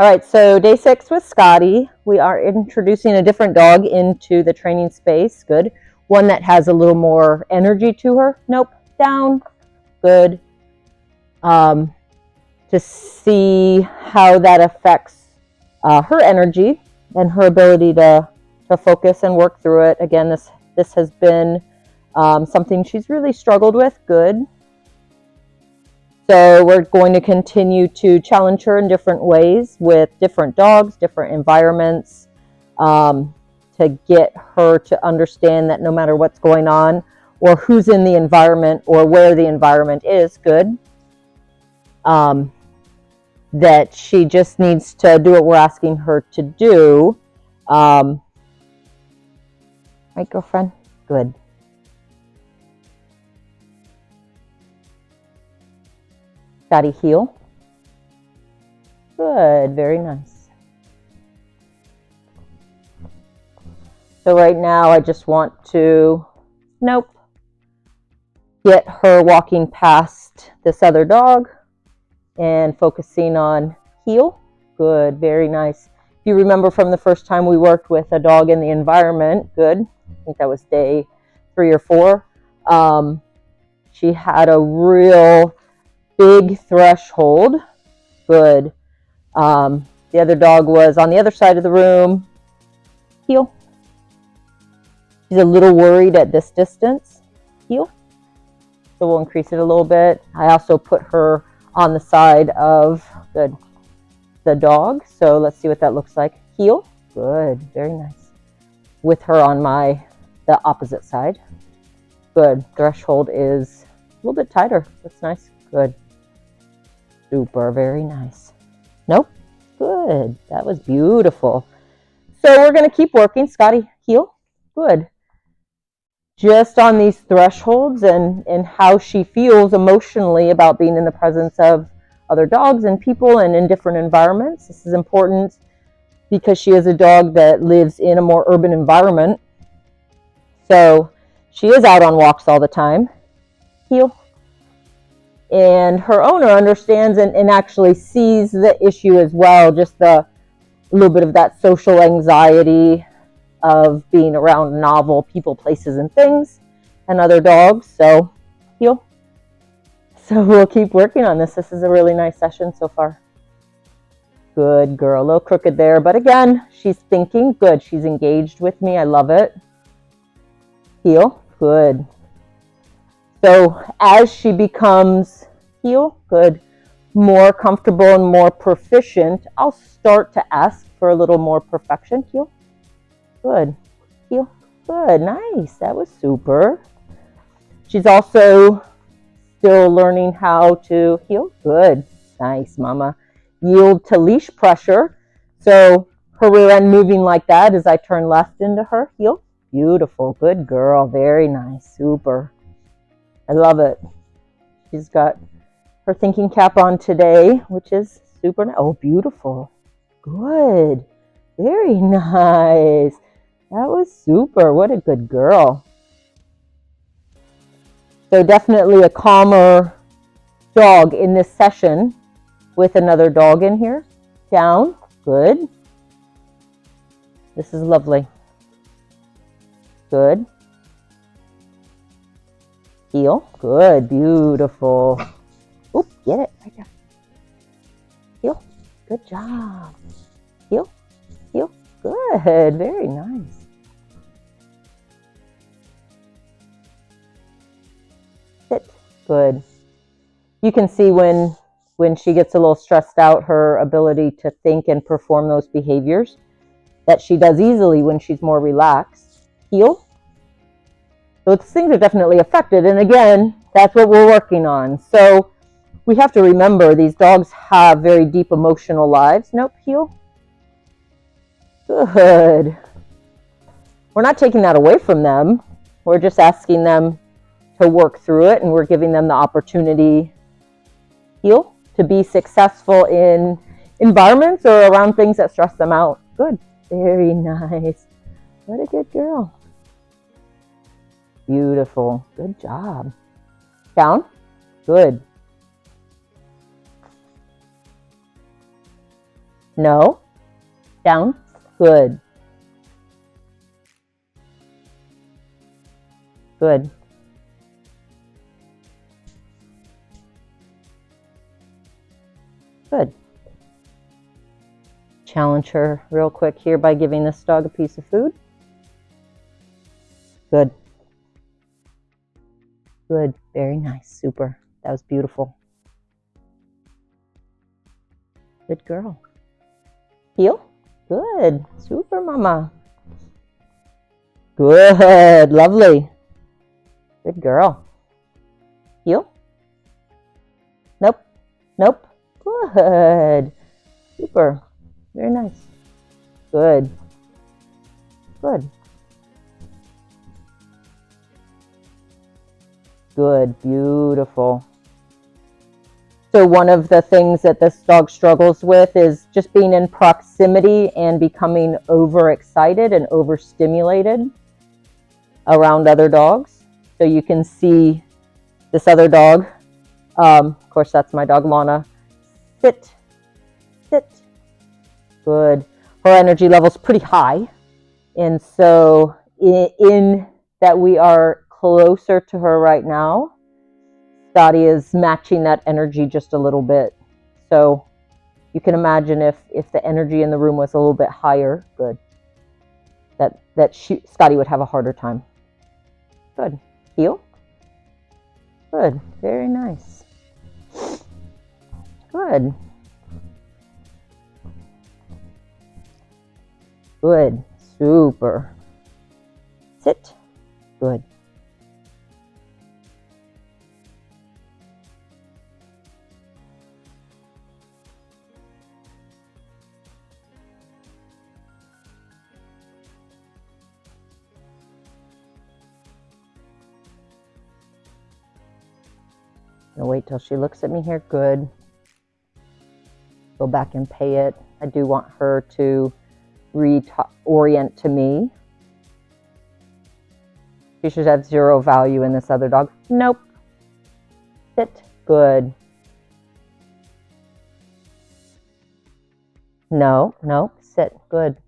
All right, so day 6 with Scotty. We are introducing a different dog into the training space. Good. One that has a little more energy to her. Nope. Down. Good. To see how that affects her energy and her ability to focus and work through it. Again, this has been something she's really struggled with. Good. So we're going to continue to challenge her in different ways with different dogs, different environments, to get her to understand that no matter what's going on or who's in the environment or where the environment is, good, that she just needs to do what we're asking her to do. Right, girlfriend? Good. Scotty, heel. Good, very nice. So right now I just want to, nope, get her walking past this other dog and focusing on heel. Good, very nice. If you remember from the first time we worked with a dog in the environment, good, I think that was day 3 or 4, she had a real big threshold. Good. The other dog was on the other side of the room. Heel. She's a little worried at this distance. Heel. So we'll increase it a little bit. I also put her on the side of the dog. So let's see what that looks like. Heel. Good. Very nice. With her on the opposite side. Good. Threshold is a little bit tighter. That's nice. Good. Super, very nice. Nope. Good. That was beautiful. So we're going to keep working. Scotty, heel. Good. Just on these thresholds and how she feels emotionally about being in the presence of other dogs and people and in different environments. This is important because she is a dog that lives in a more urban environment. So she is out on walks all the time. Heel. And her owner understands and actually sees the issue as well, just a little bit of that social anxiety of being around novel people, places, and things, and other dogs. So, heel. So we'll keep working on this. This is a really nice session so far. Good girl. A little crooked there, but again, she's thinking. Good. She's engaged with me. I love it. Heel. Good. So as she becomes heel, good, more comfortable and more proficient, I'll start to ask for a little more perfection. Heel, good, heel, good, nice. That was super. She's also still learning how to heel. Good, nice, mama. Yield to leash pressure. So her rear end moving like that as I turn left into her. Heel, beautiful, good girl, very nice, super. I love it. She's got her thinking cap on today, which is super nice. Oh, beautiful. Good. Very nice. That was super. What a good girl. So definitely a calmer dog in this session with another dog in here. Down. Good. This is lovely. Good. Heel. Good. Beautiful. Oop, get it. Right there. Heel. Good job. Heel. Heel. Good. Very nice. Sit. Good. You can see when she gets a little stressed out, her ability to think and perform those behaviors that she does easily when she's more relaxed. Heel. So things are definitely affected. And again, that's what we're working on. So we have to remember these dogs have very deep emotional lives. Nope, heel. Good. We're not taking that away from them. We're just asking them to work through it, and we're giving them the opportunity, heel, to be successful in environments or around things that stress them out. Good. Very nice. What a good girl. Beautiful. Good job. Down. Good. No. Down. Good. Good. Good. Challenge her real quick here by giving this dog a piece of food. Good. Good. Very nice. Super. That was beautiful. Good girl. Heel. Good. Super, mama. Good. Lovely. Good girl. Heel. Nope. Nope. Good. Super. Very nice. Good. Good. Good. Beautiful. So one of the things that this dog struggles with is just being in proximity and becoming overexcited and overstimulated around other dogs. So you can see this other dog. Of course, that's my dog, Lana. Sit. Sit. Good. Her energy level's pretty high. And so in that we are closer to her right now, Scotty is matching that energy just a little bit. So you can imagine if the energy in the room was a little bit higher, good, that Scotty would have a harder time. Good. Heel. Good. Very nice. Good. Good. Super. Sit. Good. I'll wait till she looks at me here. Good. Go back and pay it. I do want her to reorient to me. She should have zero value in this other dog. Nope. Sit. Good. No. Nope. Sit. Good.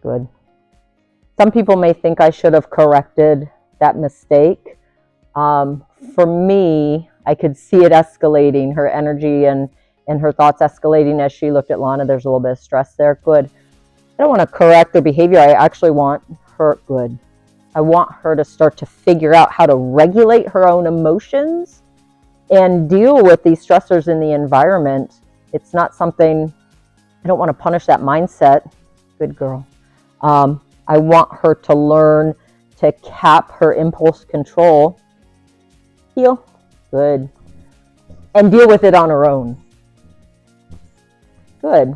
Good. Some people may think I should have corrected that mistake. For me, I could see it escalating, her energy and her thoughts escalating as she looked at Lana. There's a little bit of stress there. Good. I don't want to correct her behavior. I actually want her, good. I want her to start to figure out how to regulate her own emotions and deal with these stressors in the environment. It's not something, I don't want to punish that mindset. Good girl. I want her to learn to cap her impulse control. Heel. Good. And deal with it on her own. Good.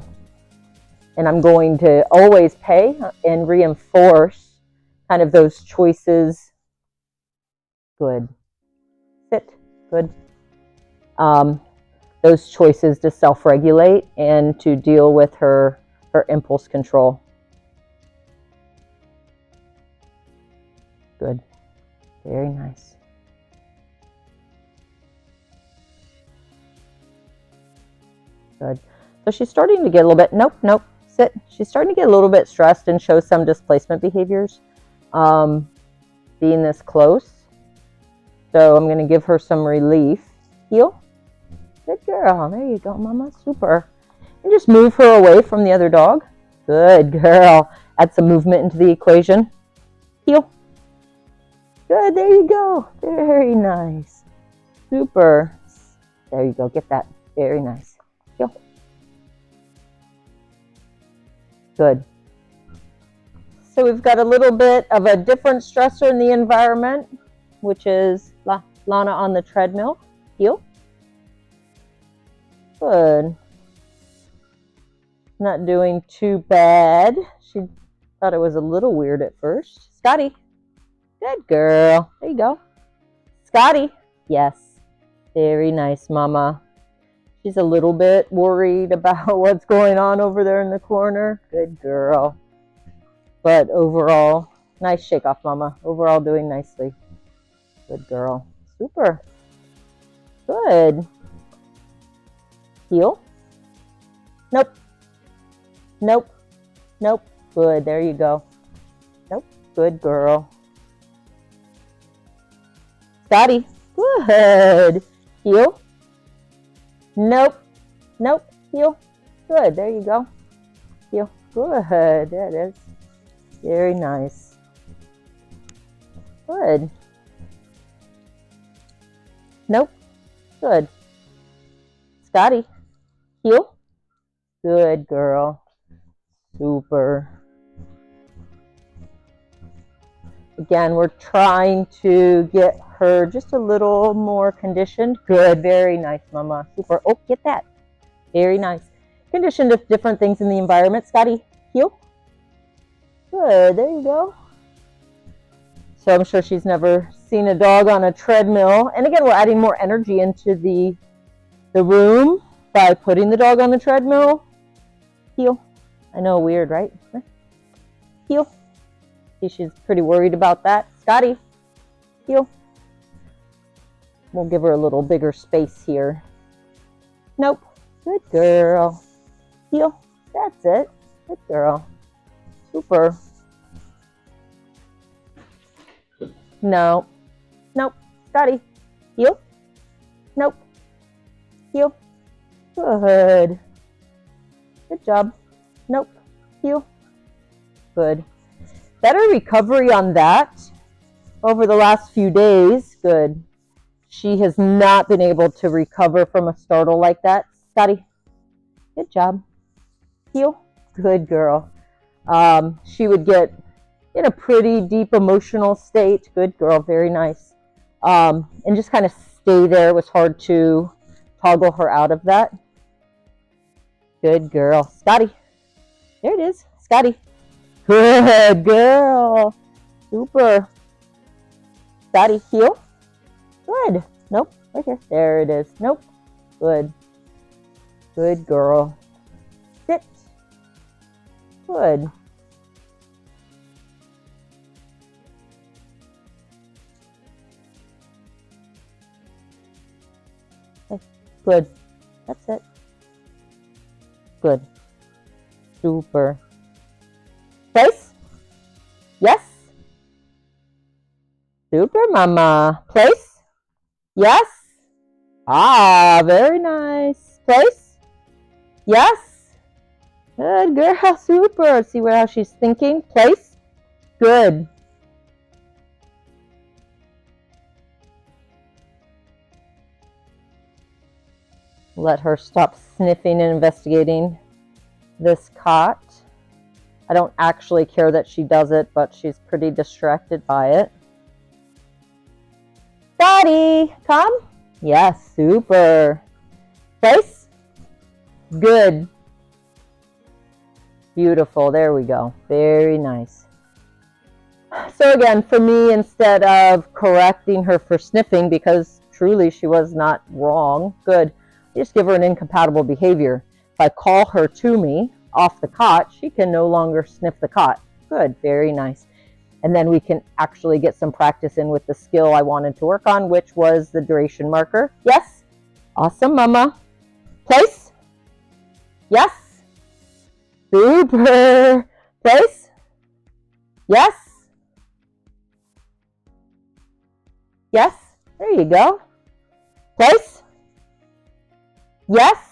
And I'm going to always pay and reinforce kind of those choices. Good. Sit. Good. Those choices to self-regulate and to deal with her impulse control. Good. Very nice. Good. So she's starting to get a little bit, nope, sit. She's starting to get a little bit stressed and show some displacement behaviors, being this close. So I'm going to give her some relief. Heel. Good girl. There you go, mama. Super. And just move her away from the other dog. Good girl. Add some movement into the equation. Heel. Good. There you go. Very nice. Super. There you go. Get that. Very nice. Heel. Good. So we've got a little bit of a different stressor in the environment, which is Lana on the treadmill. Heel. Good. Not doing too bad. She thought it was a little weird at first. Scotty. Good girl. There you go. Scotty. Yes. Very nice, mama. She's a little bit worried about what's going on over there in the corner. Good girl. But overall, nice shake off, mama. Overall doing nicely. Good girl. Super. Good. Heel. Nope. Nope. Nope. Good. There you go. Nope. Good girl. Scotty. Good. Heel. Nope. Nope. Heel. Good. There you go. Heel. Good. There it is. Very nice. Good. Nope. Good. Scotty. Heel. Good girl. Super. Again, we're trying to get her just a little more conditioned. Good. Very nice, Mama. Super. Oh, get that. Very nice. Conditioned to different things in the environment. Scotty, heel. Good. There you go. So I'm sure she's never seen a dog on a treadmill. And again, we're adding more energy into the room by putting the dog on the treadmill. Heel. I know, weird, right? Heel. See, she's pretty worried about that. Scotty, heel. We'll give her a little bigger space here. Nope. Good girl. Heel. That's it. Good girl. Super. No. Nope. Scotty. Heel. Nope. Heel. Good. Good job. Nope. Heel. Good. Better recovery on that over the last few days. Good. She has not been able to recover from a startle like that. Scotty. Good job. Heel. Good girl. She would get in a pretty deep emotional state. Good girl. Very nice. And just kind of stay there. It was hard to toggle her out of that. Good girl. Scotty. There it is. Scotty. Good girl. Super. Scotty, heel. Good. Nope. Right here. There it is. Nope. Good. Good girl. Sit. Good. Okay. Good. That's it. Good. Super. Place? Yes? Super, Mama. Place? Yes? Ah, very nice. Place? Yes? Good girl. Super. See how she's thinking? Place? Good. Let her stop sniffing and investigating this cot. I don't actually care that she does it, but she's pretty distracted by it. Scotty, come. Yes, super. Place? Good. Beautiful. There we go. Very nice. So again, for me, instead of correcting her for sniffing, because truly she was not wrong, good, I just give her an incompatible behavior. If I call her to me off the cot, she can no longer sniff the cot. Good. Very nice. And then we can actually get some practice in with the skill I wanted to work on, which was the duration marker. Yes. Awesome, Mama. Place? Yes. Super. Place? Yes. Yes. There you go. Place? Yes.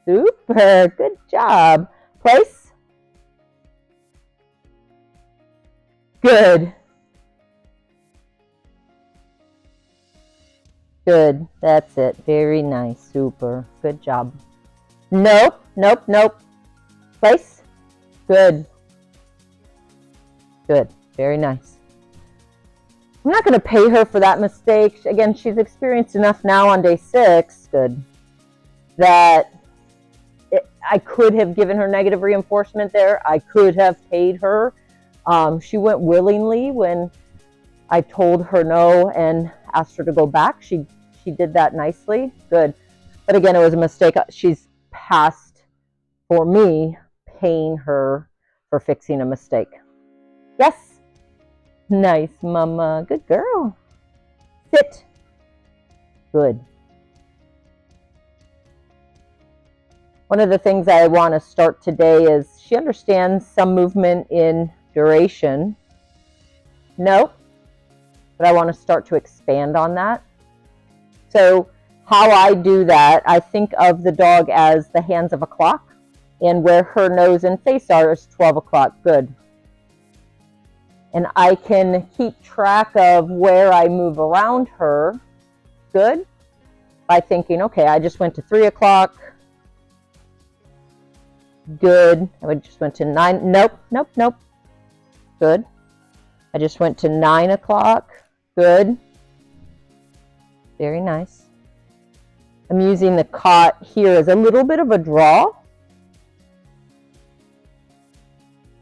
Super. Good job. Place? Good. Good. That's it. Very nice. Super. Good job. Nope. Nope. Nope. Place? Good. Good. Very nice. I'm not going to pay her for that mistake. Again, she's experienced enough now on day 6. Good. That I could have given her negative reinforcement there. I could have paid her. She went willingly when I told her no and asked her to go back. She did that nicely. Good. But again, it was a mistake. She's past for me paying her for fixing a mistake. Yes. Nice, Mama. Good girl. Sit. Good. One of the things I want to start today is she understands some movement in duration. No, but I want to start to expand on that. So how I do that, I think of the dog as the hands of a clock, and where her nose and face are is 12 o'clock. Good. And I can keep track of where I move around her. Good. By thinking, okay, I just went to 3 o'clock. Good. I just went to 9. Nope, nope, nope. Good. I just went to 9 o'clock. Good. Very nice. I'm using the cot here as a little bit of a draw.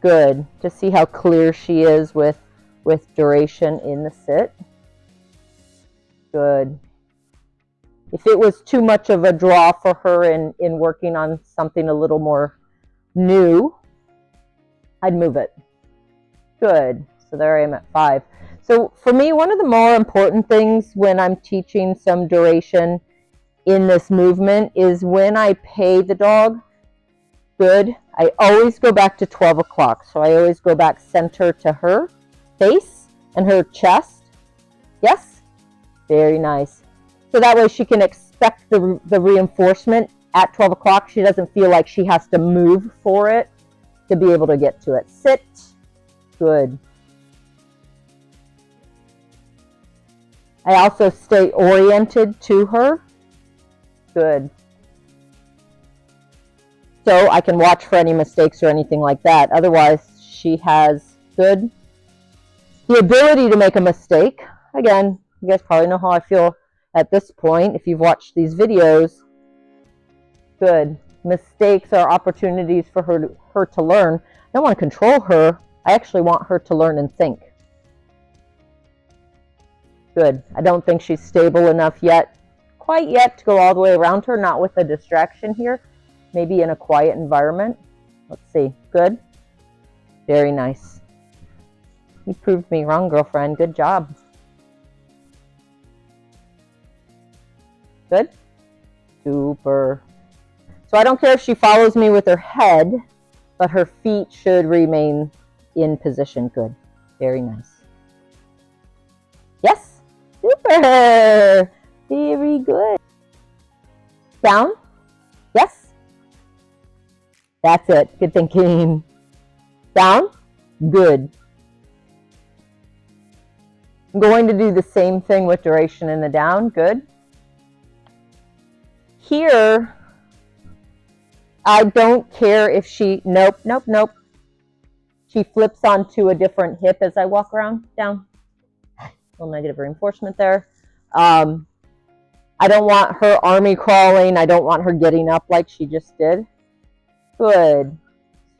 Good. To see how clear she is with duration in the sit. Good. If it was too much of a draw for her in working on something a little more new, I'd move it. Good. So there I am at 5. So for me, one of the more important things when I'm teaching some duration in this movement is when I pay the dog. Good. I always go back to 12 o'clock. So I always go back center to her face and her chest. Yes? Very nice. So that way she can expect the reinforcement at 12 o'clock. She doesn't feel like she has to move for it to be able to get to it. Sit. Good. I also stay oriented to her. Good. So I can watch for any mistakes or anything like that. Otherwise, she has good the ability to make a mistake. Again, you guys probably know how I feel at this point if you've watched these videos. Good. Mistakes are opportunities for her to learn. I don't want to control her. I actually want her to learn and think. Good. I don't think she's stable enough yet, quite yet, to go all the way around her, not with a distraction here. Maybe in a quiet environment. Let's see. Good. Very nice. You proved me wrong, girlfriend. Good job. Good. Super. So I don't care if she follows me with her head, but her feet should remain in position. Good. Very nice. Yes. Super. Very good. Down. Yes. That's it. Good thinking. Down. Good. I'm going to do the same thing with duration in the down. Good. Here, I don't care if she, nope, nope, nope. She flips onto a different hip as I walk around. Down. A little negative reinforcement there. I don't want her army crawling. I don't want her getting up like she just did. Good.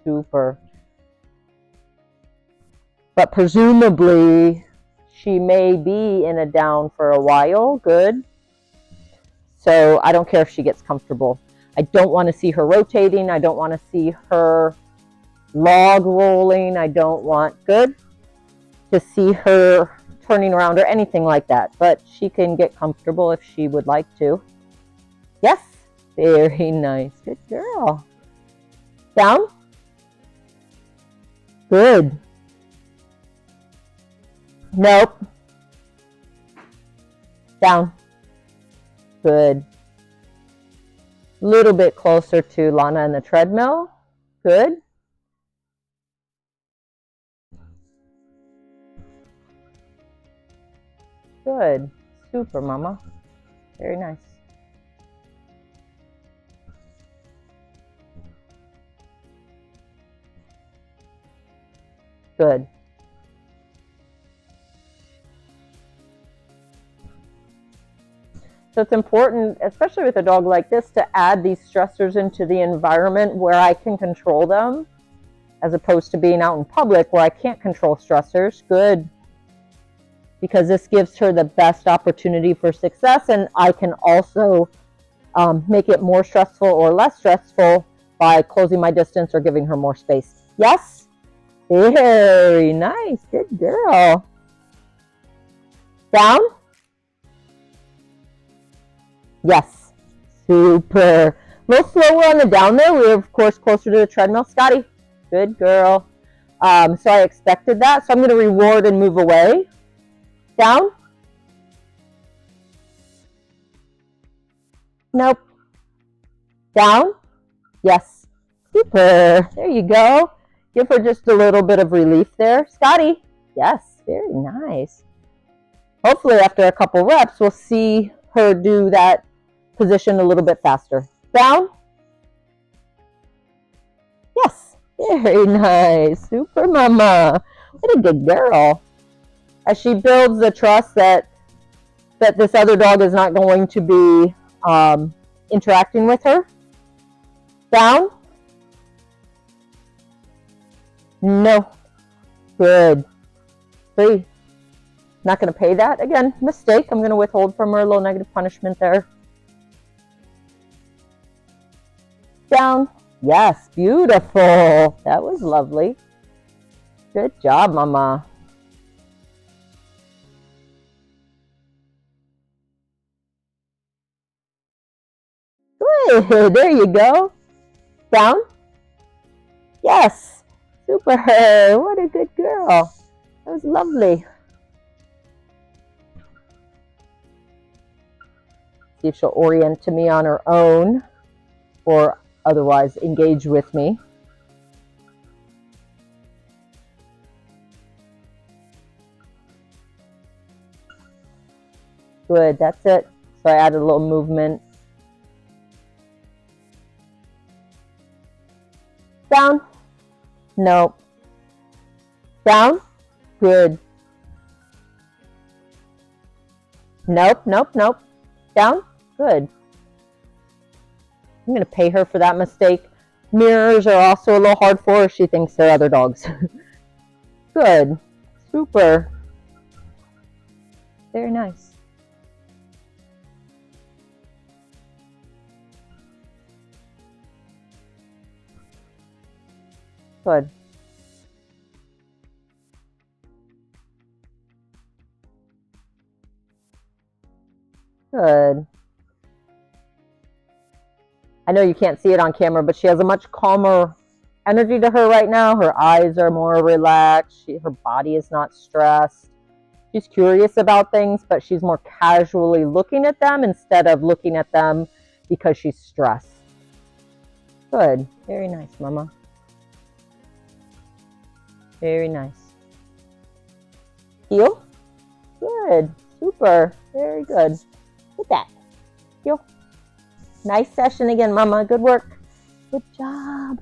Super. But presumably, she may be in a down for a while. Good. So I don't care if she gets comfortable. I don't want to see her rotating. I don't want to see her log rolling. I don't want, good, to see her turning around or anything like that. But she can get comfortable if she would like to. Yes. Very nice. Good girl. Down. Good. Nope. Down. Good. Little bit closer to Lana and the treadmill. Good. Good. Super, mama. Very nice. Good. So it's important, especially with a dog like this, to add these stressors into the environment where I can control them, as opposed to being out in public where I can't control stressors. Good. Because this gives her the best opportunity for success, and I can also make it more stressful or less stressful by closing my distance or giving her more space. Yes? Very nice. Good girl. Down. Yes. Super. A little slower on the down there. We were, of course, closer to the treadmill. Scotty, good girl. So I expected that. So I'm going to reward and move away. Down. Nope. Down. Yes. Super. There you go. Give her just a little bit of relief there. Scotty. Yes. Very nice. Hopefully after a couple reps, we'll see her do that position a little bit faster. Down. Yes. Very nice. Super mama. What a good girl. As she builds the trust that this other dog is not going to be interacting with her. Down. No. Good. 3. Not going to pay that. Again, mistake. I'm going to withhold from her a little negative punishment there. Down. Yes, beautiful. That was lovely. Good job, mama. Good. There you go. Down. Yes. Super. What a good girl. That was lovely. See if she'll orient to me on her own or otherwise engage with me. Good, that's it. So I added a little movement. Down. No. Down. Good. Nope, nope, nope. Down. Good. I'm going to pay her for that mistake. Mirrors are also a little hard for her. She thinks they're other dogs. Good. Super. Very nice. Good. Good. I know you can't see it on camera, but she has a much calmer energy to her right now. Her eyes are more relaxed. Her body is not stressed. She's curious about things, but she's more casually looking at them instead of looking at them because she's stressed. Good. Very nice, mama. Very nice. Heel. Good. Super. Very good. Look at that. Heel. Nice session again, mama. Good work. Good job.